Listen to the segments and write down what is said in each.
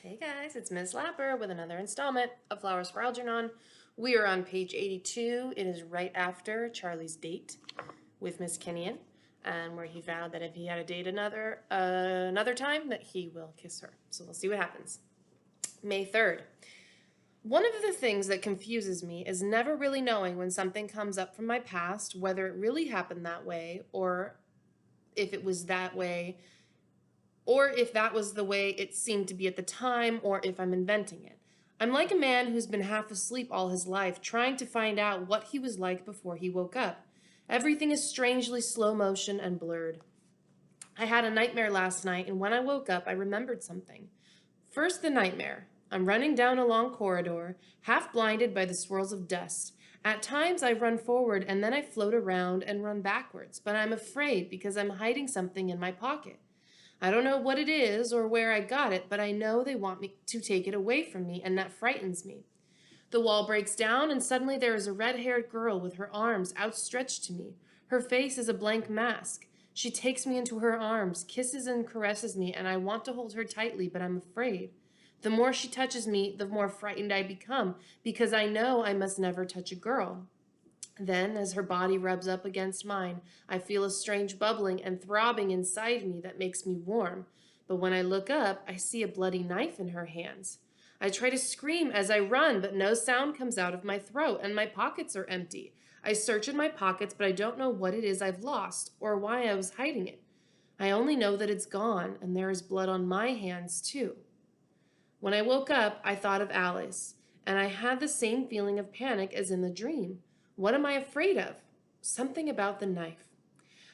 Hey guys, it's Ms. Lapper with another installment of Flowers for Algernon. We are on page 82. It is right after Charlie's date with Miss Kenyon, and where he vowed that if he had a date another time, that he will kiss her. So we'll see what happens. May 3rd. One of the things that confuses me is never really knowing when something comes up from my past, whether it really happened that way, or if it was that way, or if that was the way it seemed to be at the time, or if I'm inventing it. I'm like a man who's been half asleep all his life, trying to find out what he was like before he woke up. Everything is strangely slow motion and blurred. I had a nightmare last night, and when I woke up, I remembered something. First, the nightmare. I'm running down a long corridor, half blinded by the swirls of dust. At times, I run forward, and then I float around and run backwards, but I'm afraid because I'm hiding something in my pocket. I don't know what it is or where I got it, but I know they want me to take it away from me, and that frightens me. The wall breaks down, and suddenly there is a red-haired girl with her arms outstretched to me. Her face is a blank mask. She takes me into her arms, kisses and caresses me, and I want to hold her tightly, but I'm afraid. The more she touches me, the more frightened I become, because I know I must never touch a girl. Then, as her body rubs up against mine, I feel a strange bubbling and throbbing inside me that makes me warm. But when I look up, I see a bloody knife in her hands. I try to scream as I run, but no sound comes out of my throat, and my pockets are empty. I search in my pockets, but I don't know what it is I've lost, or why I was hiding it. I only know that it's gone, and there is blood on my hands, too. When I woke up, I thought of Alice, and I had the same feeling of panic as in the dream. What am I afraid of? Something about the knife.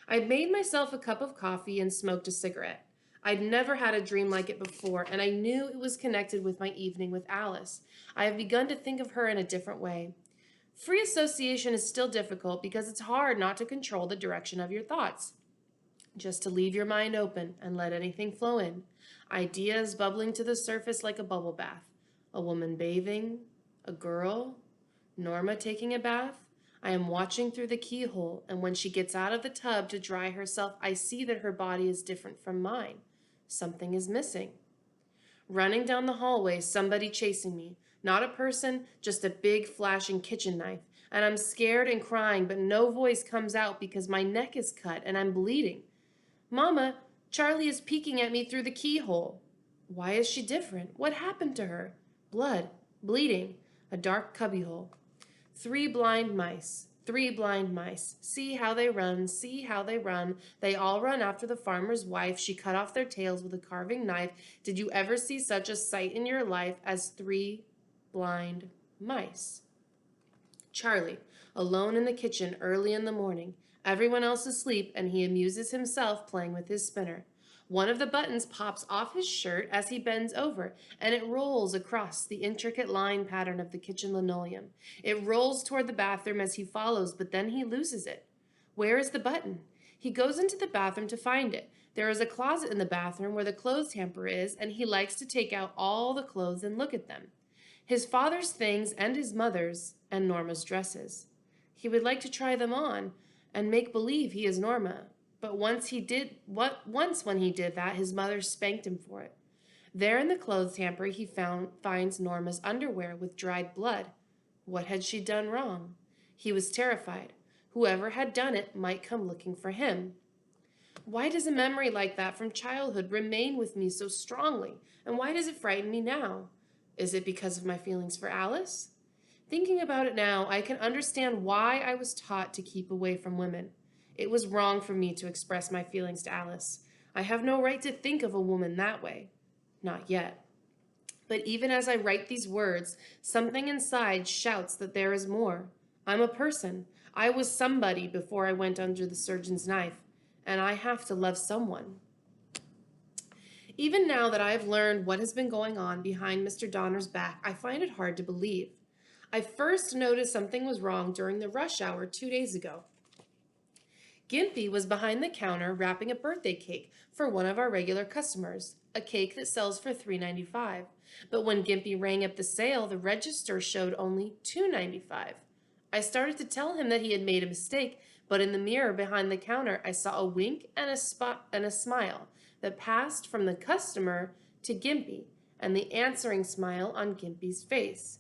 I'd made myself a cup of coffee and smoked a cigarette. I'd never had a dream like it before, and I knew it was connected with my evening with Alice. I have begun to think of her in a different way. Free association is still difficult because it's hard not to control the direction of your thoughts. Just to leave your mind open and let anything flow in. Ideas bubbling to the surface like a bubble bath. A woman bathing, a girl, Norma taking a bath. I am watching through the keyhole, and when she gets out of the tub to dry herself, I see that her body is different from mine. Something is missing. Running down the hallway, somebody chasing me. Not a person, just a big flashing kitchen knife. And I'm scared and crying, but no voice comes out because my neck is cut and I'm bleeding. Mama, Charlie is peeking at me through the keyhole. Why is she different? What happened to her? Blood, bleeding, a dark cubbyhole. 3 blind mice, 3 blind mice. See how they run, see how they run. They all run after the farmer's wife. She cut off their tails with a carving knife. Did you ever see such a sight in your life as 3 blind mice? Charlie, alone in the kitchen early in the morning. Everyone else asleep, and he amuses himself playing with his spinner. One of the buttons pops off his shirt as he bends over, and it rolls across the intricate line pattern of the kitchen linoleum. It rolls toward the bathroom as he follows, but then he loses it. Where is the button? He goes into the bathroom to find it. There is a closet in the bathroom where the clothes hamper is, and he likes to take out all the clothes and look at them. His father's things and his mother's and Norma's dresses. He would like to try them on and make believe he is Norma. But once when he did that, his mother spanked him for it. There in the clothes hamper, he finds Norma's underwear with dried blood. What had she done wrong? He was terrified. Whoever had done it might come looking for him. Why does a memory like that from childhood remain with me so strongly, and why does it frighten me now? Is it because of my feelings for Alice? Thinking about it now, I can understand why I was taught to keep away from women. It was wrong for me to express my feelings to Alice. I have no right to think of a woman that way. Not yet. But even as I write these words, something inside shouts that there is more. I'm a person. I was somebody before I went under the surgeon's knife, and I have to love someone. Even now that I have learned what has been going on behind Mr. Donner's back, I find it hard to believe. I first noticed something was wrong during the rush hour 2 days ago. Gimpy was behind the counter wrapping a birthday cake for one of our regular customers, a cake that sells for $3.95. But when Gimpy rang up the sale, the register showed only $2.95. I started to tell him that he had made a mistake, but in the mirror behind the counter, I saw a wink and a smile that passed from the customer to Gimpy, and the answering smile on Gimpy's face.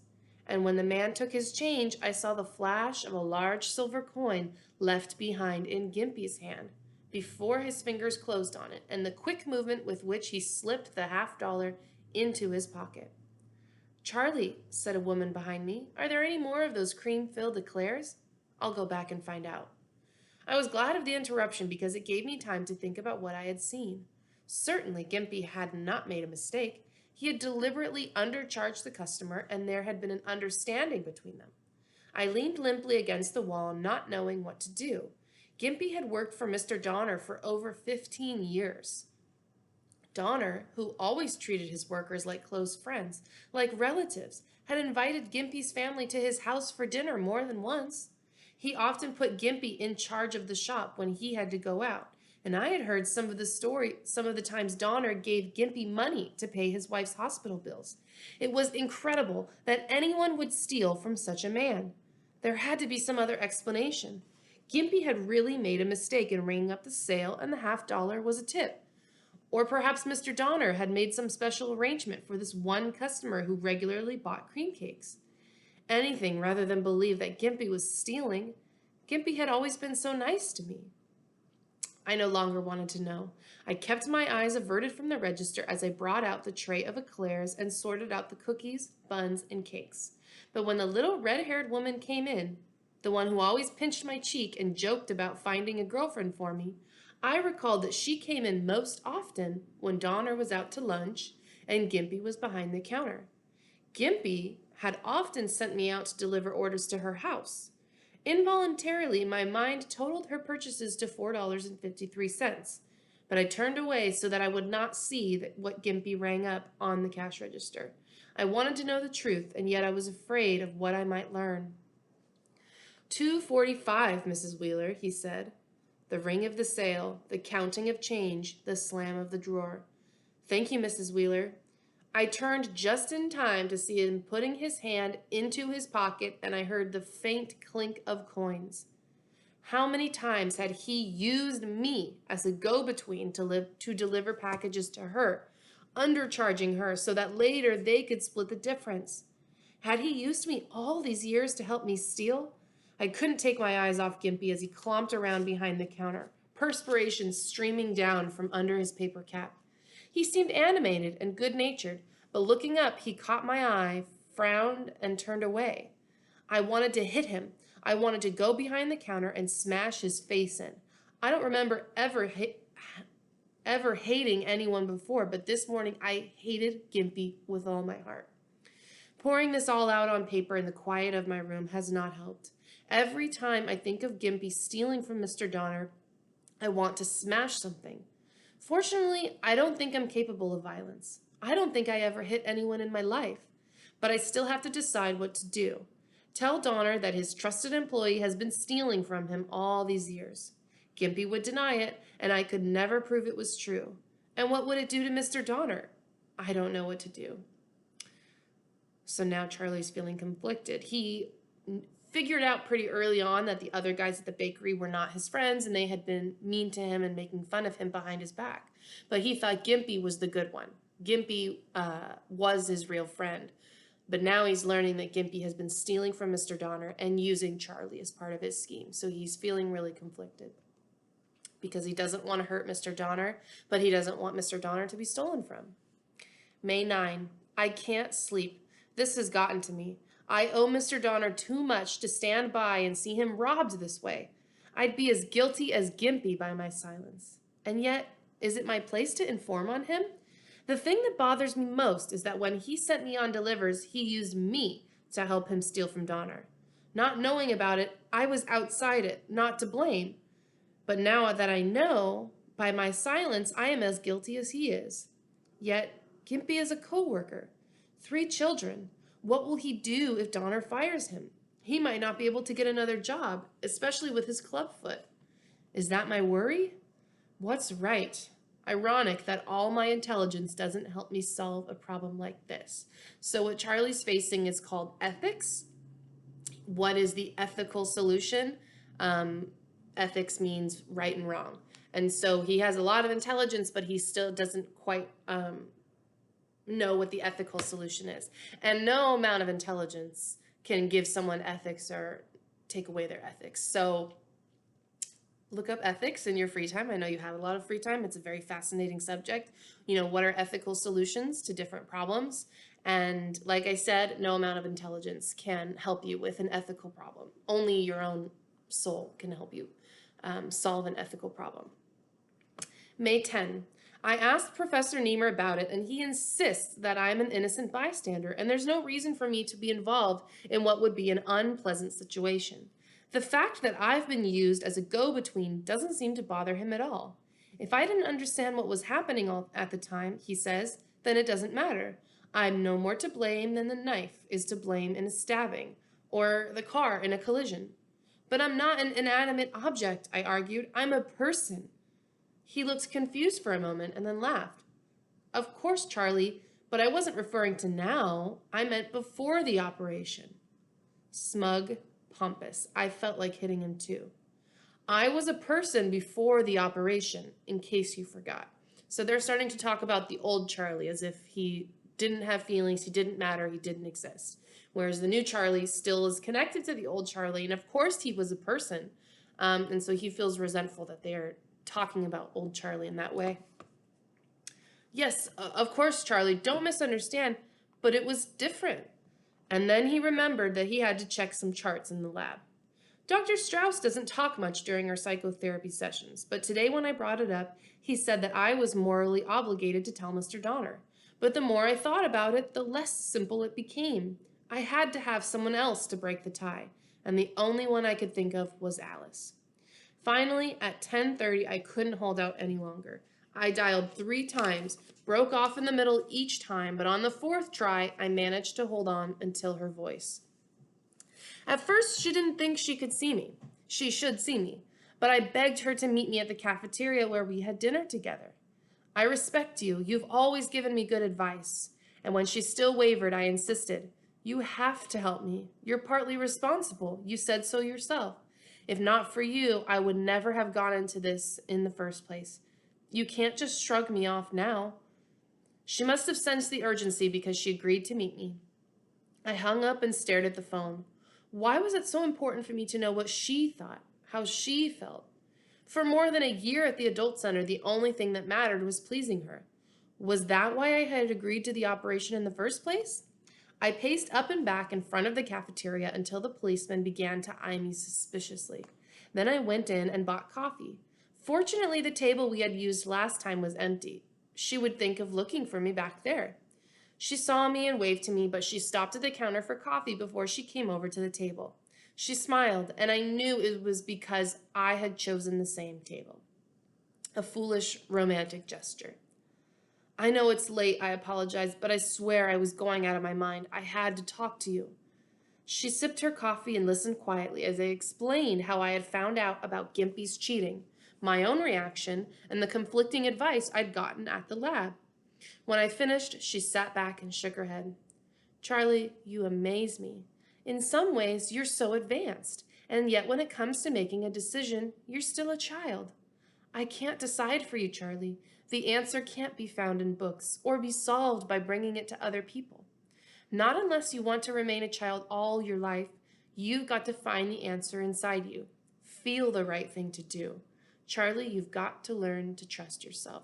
And when the man took his change, I saw the flash of a large silver coin left behind in Gimpy's hand before his fingers closed on it, and the quick movement with which he slipped the $50 into his pocket. "Charlie," said a woman behind me, "are there any more of those cream-filled eclairs? I'll go back and find out." I was glad of the interruption because it gave me time to think about what I had seen. Certainly Gimpy had not made a mistake. He had deliberately undercharged the customer, and there had been an understanding between them. I leaned limply against the wall, not knowing what to do. Gimpy had worked for Mr. Donner for over 15 years. Donner, who always treated his workers like close friends, like relatives, had invited Gimpy's family to his house for dinner more than once. He often put Gimpy in charge of the shop when he had to go out, and I had heard some of the times Donner gave Gimpy money to pay his wife's hospital bills. It was incredible that anyone would steal from such a man. There had to be some other explanation. Gimpy had really made a mistake in ringing up the sale, and the $50 was a tip. Or perhaps Mr. Donner had made some special arrangement for this one customer who regularly bought cream cakes. Anything rather than believe that Gimpy was stealing. Gimpy had always been so nice to me. I no longer wanted to know. I kept my eyes averted from the register as I brought out the tray of eclairs and sorted out the cookies, buns, and cakes. But when the little red-haired woman came in, the one who always pinched my cheek and joked about finding a girlfriend for me, I recalled that she came in most often when Donner was out to lunch and Gimpy was behind the counter. Gimpy had often sent me out to deliver orders to her house. Involuntarily, my mind totaled her purchases to $4.53, but I turned away so that I would not see what Gimpy rang up on the cash register. I wanted to know the truth, and yet I was afraid of what I might learn. "$2.45, Mrs. Wheeler," he said. The ring of the sale, the counting of change, the slam of the drawer. "Thank you, Mrs. Wheeler." I turned just in time to see him putting his hand into his pocket, and I heard the faint clink of coins. How many times had he used me as a go-between to deliver packages to her, undercharging her so that later they could split the difference? Had he used me all these years to help me steal? I couldn't take my eyes off Gimpy as he clomped around behind the counter, perspiration streaming down from under his paper cap. He seemed animated and good-natured, but looking up, he caught my eye, frowned, and turned away. I wanted to hit him. I wanted to go behind the counter and smash his face in. I don't remember ever hating anyone before, but this morning I hated Gimpy with all my heart. Pouring this all out on paper in the quiet of my room has not helped. Every time I think of Gimpy stealing from Mr. Donner, I want to smash something. Fortunately, I don't think I'm capable of violence. I don't think I ever hit anyone in my life. But I still have to decide what to do. Tell Donner that his trusted employee has been stealing from him all these years. Gimpy would deny it, and I could never prove it was true. And what would it do to Mr. Donner? I don't know what to do. So now Charlie's feeling conflicted. He figured out pretty early on that the other guys at the bakery were not his friends, and they had been mean to him and making fun of him behind his back. But he thought Gimpy was the good one. Gimpy was his real friend. But now he's learning that Gimpy has been stealing from Mr. Donner and using Charlie as part of his scheme. So he's feeling really conflicted because he doesn't want to hurt Mr. Donner, but he doesn't want Mr. Donner to be stolen from. May 9. I can't sleep. This has gotten to me. I owe Mr. Donner too much to stand by and see him robbed this way. I'd be as guilty as Gimpy by my silence. And yet, is it my place to inform on him? The thing that bothers me most is that when he sent me on delivers, he used me to help him steal from Donner. Not knowing about it, I was outside it, not to blame. But now that I know, by my silence, I am as guilty as he is. Yet, Gimpy is a co-worker. 3 children. What will he do if Donner fires him? He might not be able to get another job, especially with his club foot. Is that my worry? What's right? Ironic that all my intelligence doesn't help me solve a problem like this. So what Charlie's facing is called ethics. What is the ethical solution? Ethics means right and wrong. And so he has a lot of intelligence, but he still doesn't quite know what the ethical solution is. And no amount of intelligence can give someone ethics or take away their ethics. So look up ethics in your free time. I know you have a lot of free time. It's a very fascinating subject. What are ethical solutions to different problems? And like I said, no amount of intelligence can help you with an ethical problem. Only your own soul can help you solve an ethical problem. May 10. I asked Professor Niemer about it, and he insists that I'm an innocent bystander, and there's no reason for me to be involved in what would be an unpleasant situation. The fact that I've been used as a go-between doesn't seem to bother him at all. If I didn't understand what was happening at the time, he says, then it doesn't matter. I'm no more to blame than the knife is to blame in a stabbing, or the car in a collision. But I'm not an inanimate object, I argued. I'm a person. He looked confused for a moment and then laughed. Of course, Charlie, but I wasn't referring to now. I meant before the operation. Smug, pompous. I felt like hitting him too. I was a person before the operation, in case you forgot. So they're starting to talk about the old Charlie as if he didn't have feelings, he didn't matter, he didn't exist. Whereas the new Charlie still is connected to the old Charlie, and of course he was a person. And so he feels resentful that they're talking about old Charlie in that way. Yes, of course, Charlie, don't misunderstand, but it was different. And then he remembered that he had to check some charts in the lab. Dr. Strauss doesn't talk much during our psychotherapy sessions, but today when I brought it up, he said that I was morally obligated to tell Mr. Donner. But the more I thought about it, the less simple it became. I had to have someone else to break the tie, and the only one I could think of was Alice. Finally, at 10:30, I couldn't hold out any longer. I dialed 3 times, broke off in the middle each time, but on the 4th try, I managed to hold on until her voice. At first, she didn't think she could see me. She should see me, but I begged her to meet me at the cafeteria where we had dinner together. I respect you. You've always given me good advice. And when she still wavered, I insisted, you have to help me. You're partly responsible. You said so yourself. If not for you, I would never have gone into this in the first place. You can't just shrug me off now. She must have sensed the urgency because she agreed to meet me. I hung up and stared at the phone. Why was it so important for me to know what she thought, how she felt? For more than a year at the adult center, the only thing that mattered was pleasing her. Was that why I had agreed to the operation in the first place? I paced up and back in front of the cafeteria until the policeman began to eye me suspiciously. Then I went in and bought coffee. Fortunately, the table we had used last time was empty. She would think of looking for me back there. She saw me and waved to me, but she stopped at the counter for coffee before she came over to the table. She smiled, and I knew it was because I had chosen the same table. A foolish, romantic gesture. I know it's late, I apologized, but I swear I was going out of my mind. I had to talk to you. She sipped her coffee and listened quietly as I explained how I had found out about Gimpy's cheating, my own reaction, and the conflicting advice I'd gotten at the lab. When I finished, she sat back and shook her head. Charlie, you amaze me. In some ways, you're so advanced, and yet when it comes to making a decision, you're still a child. I can't decide for you, Charlie. The answer can't be found in books or be solved by bringing it to other people. Not unless you want to remain a child all your life. You've got to find the answer inside you. Feel the right thing to do. Charlie, you've got to learn to trust yourself.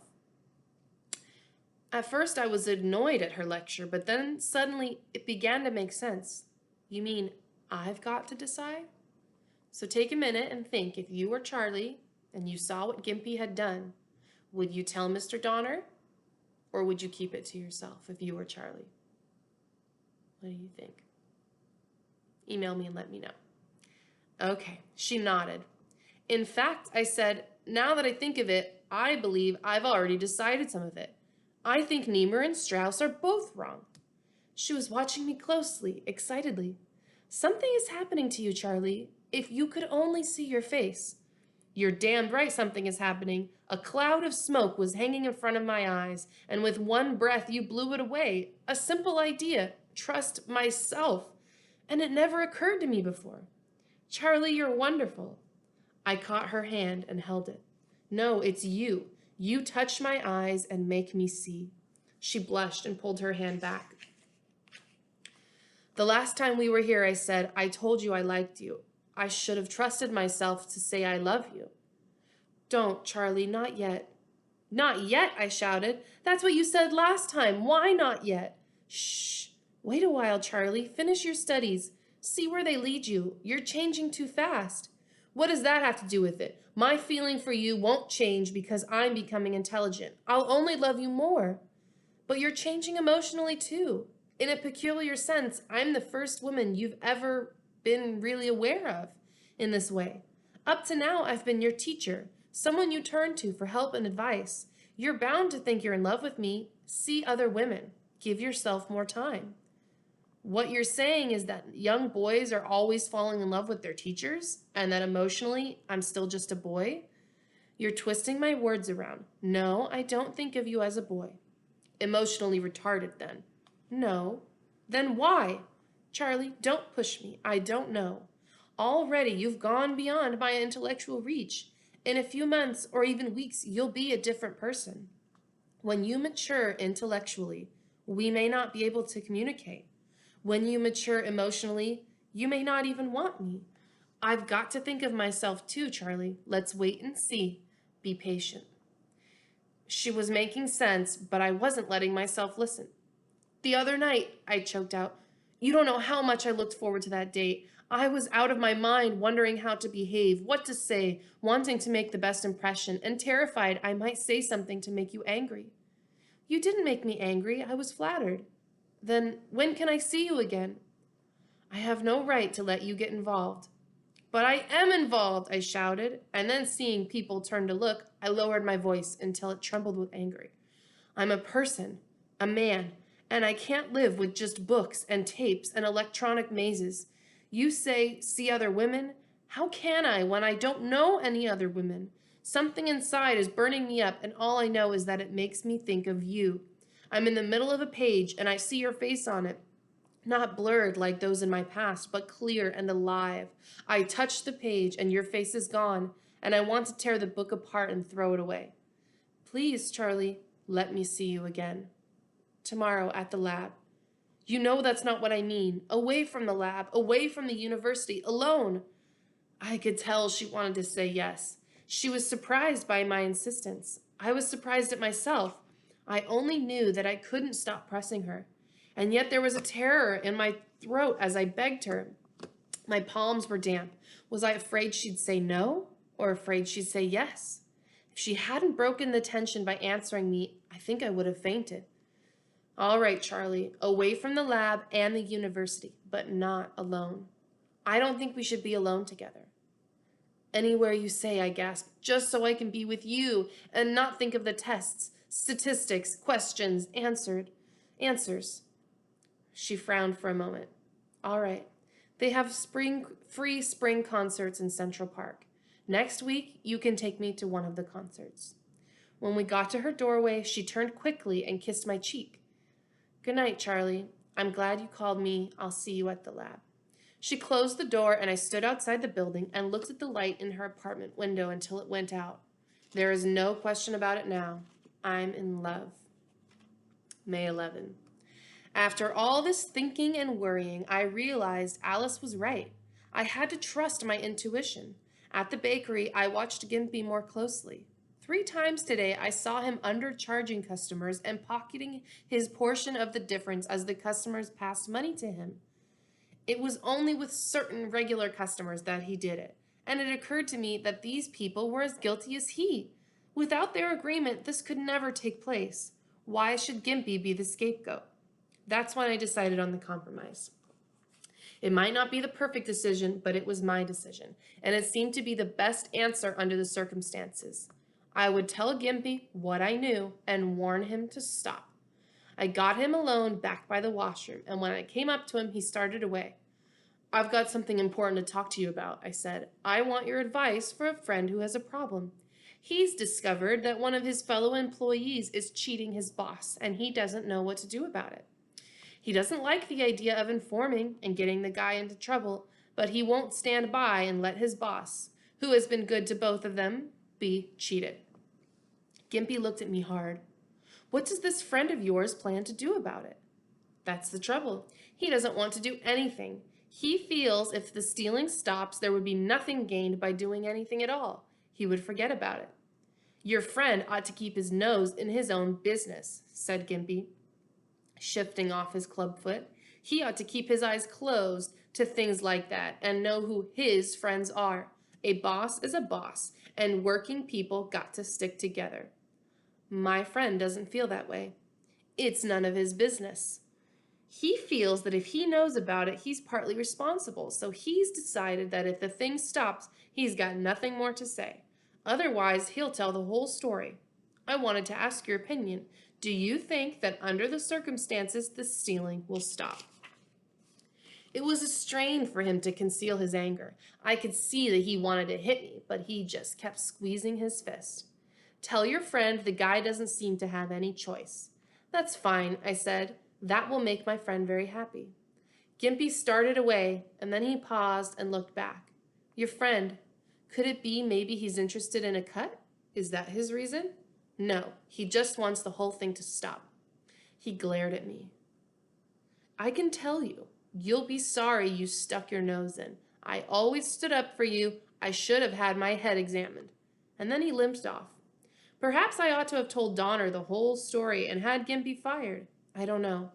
At first, I was annoyed at her lecture, but then suddenly it began to make sense. You mean I've got to decide? So take a minute and think, if you were Charlie and you saw what Gimpy had done, would you tell Mr. Donner, or would you keep it to yourself if you were Charlie? What do you think? Email me and let me know. Okay, she nodded. In fact, I said, now that I think of it, I believe I've already decided some of it. I think Niemer and Strauss are both wrong. She was watching me closely, excitedly. Something is happening to you, Charlie. If you could only see your face. You're damned right something is happening. A cloud of smoke was hanging in front of my eyes, and with one breath you blew it away. A simple idea. Trust myself. And it never occurred to me before. Charlie, you're wonderful. I caught her hand and held it. No, it's you. You touch my eyes and make me see. She blushed and pulled her hand back. The last time we were here, I said, I told you I liked you. I should have trusted myself to say I love you. Don't, Charlie, not yet. Not yet, I shouted. That's what you said last time. Why not yet? Shh. Wait a while, Charlie. Finish your studies. See where they lead you. You're changing too fast. What does that have to do with it? My feeling for you won't change because I'm becoming intelligent. I'll only love you more. But you're changing emotionally too. In a peculiar sense, I'm the first woman you've ever been really aware of in this way. Up to now, I've been your teacher, someone you turn to for help and advice. You're bound to think you're in love with me. See other women. Give yourself more time. What you're saying is that young boys are always falling in love with their teachers, and that emotionally, I'm still just a boy? You're twisting my words around. No, I don't think of you as a boy. Emotionally retarded, then. No. Then why? Charlie, don't push me. I don't know. Already you've gone beyond my intellectual reach. In a few months or even weeks, you'll be a different person. When you mature intellectually, we may not be able to communicate. When you mature emotionally, you may not even want me. I've got to think of myself too, Charlie. Let's wait and see. Be patient. She was making sense, but I wasn't letting myself listen. The other night, I choked out, you don't know how much I looked forward to that date. I was out of my mind, wondering how to behave, what to say, wanting to make the best impression, and terrified I might say something to make you angry. You didn't make me angry. I was flattered. Then when can I see you again? I have no right to let you get involved. But I am involved, I shouted, and then seeing people turn to look, I lowered my voice until it trembled with anger. I'm a person, a man, and I can't live with just books and tapes and electronic mazes. You say, see other women? How can I when I don't know any other women? Something inside is burning me up, and all I know is that it makes me think of you. I'm in the middle of a page, and I see your face on it. Not blurred like those in my past, but clear and alive. I touch the page, and your face is gone, and I want to tear the book apart and throw it away. Please, Charlie, let me see you again. Tomorrow at the lab. You know that's not what I mean. Away from the lab, away from the university, alone. I could tell she wanted to say yes. She was surprised by my insistence. I was surprised at myself. I only knew that I couldn't stop pressing her. And yet there was a terror in my throat as I begged her. My palms were damp. Was I afraid she'd say no, or afraid she'd say yes? If she hadn't broken the tension by answering me, I think I would have fainted. All right, Charlie, away from the lab and the university, but not alone. I don't think we should be alone together. Anywhere you say, I gasped, just so I can be with you and not think of the tests, statistics, questions, answers. She frowned for a moment. All right. They have free spring concerts in Central Park. Next week, you can take me to one of the concerts. When we got to her doorway, she turned quickly and kissed my cheek. Good night, Charlie. I'm glad you called me. I'll see you at the lab. She closed the door, and I stood outside the building and looked at the light in her apartment window until it went out. There is no question about it now. I'm in love. May 11. After all this thinking and worrying, I realized Alice was right. I had to trust my intuition. At the bakery, I watched Gimpy more closely. 3 times today, I saw him undercharging customers and pocketing his portion of the difference as the customers passed money to him. It was only with certain regular customers that he did it, and it occurred to me that these people were as guilty as he. Without their agreement, this could never take place. Why should Gimpy be the scapegoat? That's when I decided on the compromise. It might not be the perfect decision, but it was my decision, and it seemed to be the best answer under the circumstances. I would tell Gimpy what I knew and warn him to stop. I got him alone back by the washroom, and when I came up to him, he started away. I've got something important to talk to you about, I said. I want your advice for a friend who has a problem. He's discovered that one of his fellow employees is cheating his boss, and he doesn't know what to do about it. He doesn't like the idea of informing and getting the guy into trouble, but he won't stand by and let his boss, who has been good to both of them, be cheated. Gimpy looked at me hard. What does this friend of yours plan to do about it? That's the trouble. He doesn't want to do anything. He feels if the stealing stops, there would be nothing gained by doing anything at all. He would forget about it. Your friend ought to keep his nose in his own business, said Gimpy, shifting off his clubfoot. He ought to keep his eyes closed to things like that and know who his friends are. A boss is a boss, and working people got to stick together. My friend doesn't feel that way. It's none of his business. He feels that if he knows about it, he's partly responsible, so he's decided that if the thing stops, he's got nothing more to say. Otherwise, he'll tell the whole story. I wanted to ask your opinion. Do you think that under the circumstances, the stealing will stop? It was a strain for him to conceal his anger. I could see that he wanted to hit me, but he just kept squeezing his fist. Tell your friend the guy doesn't seem to have any choice. That's fine, I said. That will make my friend very happy. Gimpy started away, and then he paused and looked back. Your friend, could it be maybe he's interested in a cut? Is that his reason? No, he just wants the whole thing to stop. He glared at me. I can tell you, you'll be sorry you stuck your nose in. I always stood up for you. I should have had my head examined. And then he limped off. Perhaps I ought to have told Donner the whole story and had Gimpy fired. I don't know.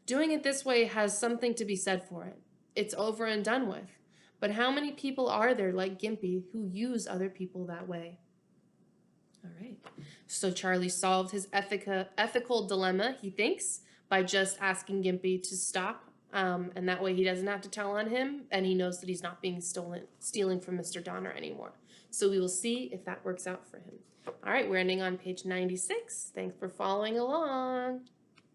Doing it this way has something to be said for it. It's over and done with. But how many people are there like Gimpy who use other people that way? All right. So Charlie solved his ethical dilemma, he thinks, by just asking Gimpy to stop. And that way he doesn't have to tell on him, and he knows that he's not being stealing from Mr. Donner anymore. So we will see if that works out for him. All right, we're ending on page 96. Thanks for following along.